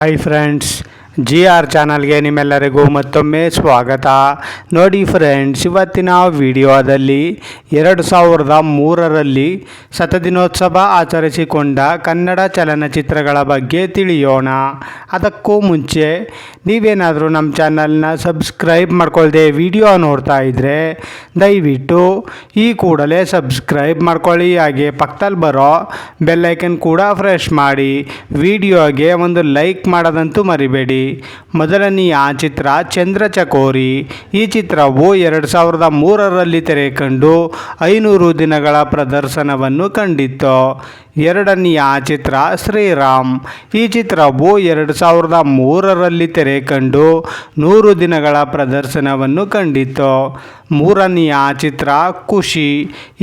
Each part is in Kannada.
ಹಾಯ್ ಫ್ರೆಂಡ್ಸ್, ಜಿ ಆರ್ ಚಾನಲ್ಗೆ ನಿಮ್ಮೆಲ್ಲರಿಗೂ ಮತ್ತೊಮ್ಮೆ ಸ್ವಾಗತ. ನೋಡಿ ಫ್ರೆಂಡ್ಸ್, ಇವತ್ತಿನ ವಿಡಿಯೋದಲ್ಲಿ 2003ರಲ್ಲಿ ಶತದಿನೋತ್ಸವ ಆಚರಿಸಿಕೊಂಡ ಕನ್ನಡ ಚಲನಚಿತ್ರಗಳ ಬಗ್ಗೆ ತಿಳಿಯೋಣ. ಅದಕ್ಕೂ ಮುಂಚೆ ನೀವೇನಾದರೂ ನಮ್ಮ ಚಾನಲ್ನ ಸಬ್ಸ್ಕ್ರೈಬ್ ಮಾಡ್ಕೊಳ್ದೆ ವಿಡಿಯೋ ನೋಡ್ತಾ ಇದ್ದರೆ ದಯವಿಟ್ಟು ಈ ಕೂಡಲೇ ಸಬ್ಸ್ಕ್ರೈಬ್ ಮಾಡ್ಕೊಳ್ಳಿ. ಹಾಗೆ ಪಕ್ಕದಲ್ಲಿ ಬರೋ ಬೆಲ್ಲೈಕನ್ ಕೂಡ ಪ್ರೆಸ್ ಮಾಡಿ. ವಿಡಿಯೋಗೆ ಒಂದು ಲೈಕ್ ಮಾಡೋದಂತೂ ಮರಿಬೇಡಿ. ಮೊದಲನೆಯ ಚಿತ್ರ ಚಂದ್ರಚಕೋರಿ. ಈ ಚಿತ್ರವು 2003ರಲ್ಲಿ ತೆರೆ ಕಂಡು 500 ದಿನಗಳ ಪ್ರದರ್ಶನವನ್ನು ಕಂಡಿತ್ತು. ಎರಡನೆಯ ಚಿತ್ರ ಶ್ರೀರಾಮ್. ಈ ಚಿತ್ರವು 2003ರಲ್ಲಿ ತೆರೆ ಕಂಡು 100 ದಿನಗಳ ಪ್ರದರ್ಶನವನ್ನು ಕಂಡಿತ್ತು. ಮೂರನೆಯ ಚಿತ್ರ ಖುಷಿ.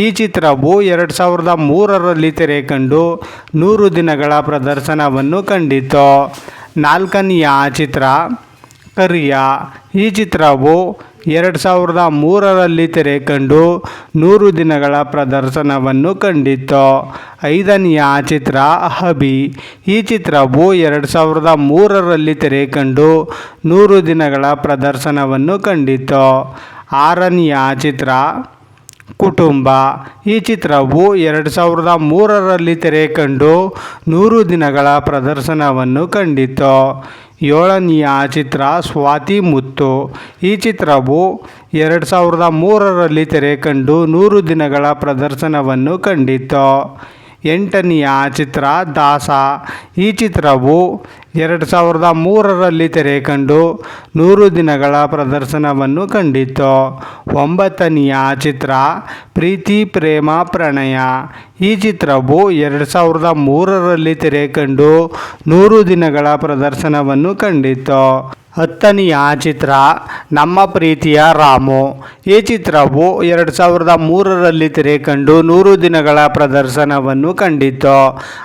ಈ ಚಿತ್ರವು 2003ರಲ್ಲಿ ತೆರೆ ಕಂಡು 100 ದಿನಗಳ ಪ್ರದರ್ಶನವನ್ನು ಕಂಡಿತ್ತು. ನಾಲ್ಕನೆಯ ಚಿತ್ರ ಕರಿಯ. ಈ ಚಿತ್ರವು 2003ರಲ್ಲಿ ತೆರೆ ಕಂಡು 100 ದಿನಗಳ ಪ್ರದರ್ಶನವನ್ನು ಕಂಡಿತ್ತು. ಐದನೆಯ ಚಿತ್ರ ಅಭಿ. ಈ ಚಿತ್ರವು 2003ರಲ್ಲಿ ತೆರೆ ಕಂಡು 100 ದಿನಗಳ ಪ್ರದರ್ಶನವನ್ನು ಕಂಡಿತ್ತು. ಆರನೆಯ ಚಿತ್ರ ಕುಟುಂಬ. ಈ ಚಿತ್ರವು 2003ರಲ್ಲಿ ತೆರೆ ಕಂಡು 100 ದಿನಗಳ ಪ್ರದರ್ಶನವನ್ನು ಕಂಡಿತ್ತು. ಏಳನೆಯ ಚಿತ್ರ ಸ್ವಾತಿ ಮುತ್ತು. ಈ ಚಿತ್ರವು 2003ರಲ್ಲಿ ತೆರೆ ಕಂಡು 100 ದಿನಗಳ ಪ್ರದರ್ಶನವನ್ನು ಕಂಡಿತ್ತು. ಎಂಟನೆಯ ಚಿತ್ರ ದಾಸ. ಈ ಚಿತ್ರವು 2003ರಲ್ಲಿ ತೆರೆ ಕಂಡು 100 ದಿನಗಳ ಪ್ರದರ್ಶನವನ್ನು ಕಂಡಿತ್ತು. ಒಂಬತ್ತನೆಯ ಚಿತ್ರ ಪ್ರೀತಿ ಪ್ರೇಮ ಪ್ರಣಯ. ಈ ಚಿತ್ರವು 2003ರಲ್ಲಿ ತೆರೆ ಕಂಡು 100 ದಿನಗಳ ಪ್ರದರ್ಶನವನ್ನು ಕಂಡಿತ್ತು. ಹತ್ತನೆಯ ಚಿತ್ರ ನಮ್ಮ ಪ್ರೀತಿಯ ರಾಮು. ಈ ಚಿತ್ರವು 2003ರಲ್ಲಿ ತೆರೆ ಕಂಡು 100 ದಿನಗಳ ಪ್ರದರ್ಶನವನ್ನು ಕಂಡಿತ್ತು.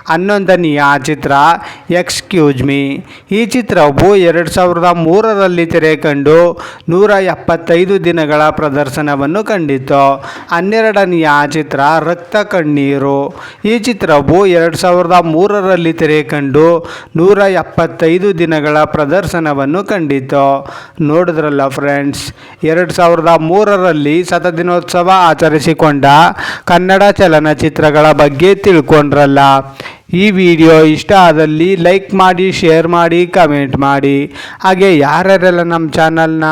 ಹನ್ನೊಂದನೆಯ ಚಿತ್ರ ಎಕ್ಸ್ಕ್ಯೂಸ್ ಮೀ. ಈ ಚಿತ್ರವು 2003ರಲ್ಲಿ ತೆರೆ ಕಂಡು 175 ದಿನಗಳ ಪ್ರದರ್ಶನವನ್ನು ಕಂಡಿತ್ತು. ಹನ್ನೆರಡನೆಯ ಚಿತ್ರ ರಕ್ತ ಕಣ್ಣೀರು. ಈ ಚಿತ್ರವು 2003ರಲ್ಲಿ ತೆರೆ ಕಂಡು 175 ದಿನಗಳ ಪ್ರದರ್ಶನವನ್ನು ಕಂಡಿತ್ತು. ನೋಡಿದ್ರಲ್ಲ ಫ್ರೆಂಡ್ಸ್, 2003ರಲ್ಲಿ ಶತದಿನೋತ್ಸವ ಆಚರಿಸಿಕೊಂಡ ಕನ್ನಡ ಚಲನಚಿತ್ರಗಳ ಬಗ್ಗೆ ತಿಳ್ಕೊಂಡ್ರಲ್ಲ. ಈ ವಿಡಿಯೋ ಇಷ್ಟ ಆದಲ್ಲಿ ಲೈಕ್ ಮಾಡಿ, ಶೇರ್ ಮಾಡಿ, ಕಮೆಂಟ್ ಮಾಡಿ. ಹಾಗೆ ಯಾರ್ಯಾರೆಲ್ಲ ನಮ್ಮ ಚಾನಲ್ನ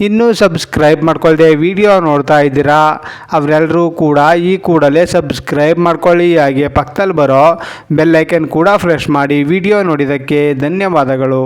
ಇನ್ನೂ ಸಬ್ಸ್ಕ್ರೈಬ್ ಮಾಡ್ಕೊಳ್ದೆ ವಿಡಿಯೋ ನೋಡ್ತಾ ಇದ್ದೀರಾ ಅವರೆಲ್ಲರೂ ಕೂಡ ಈ ಕೂಡಲೇ ಸಬ್ಸ್ಕ್ರೈಬ್ ಮಾಡ್ಕೊಳ್ಳಿ. ಹಾಗೆ ಪಕ್ಕದಲ್ಲಿ ಬರೋ ಬೆಲ್ಲೈಕನ್ ಕೂಡ ಪ್ರೆಸ್ ಮಾಡಿ. ವಿಡಿಯೋ ನೋಡಿದ್ದಕ್ಕೆ ಧನ್ಯವಾದಗಳು.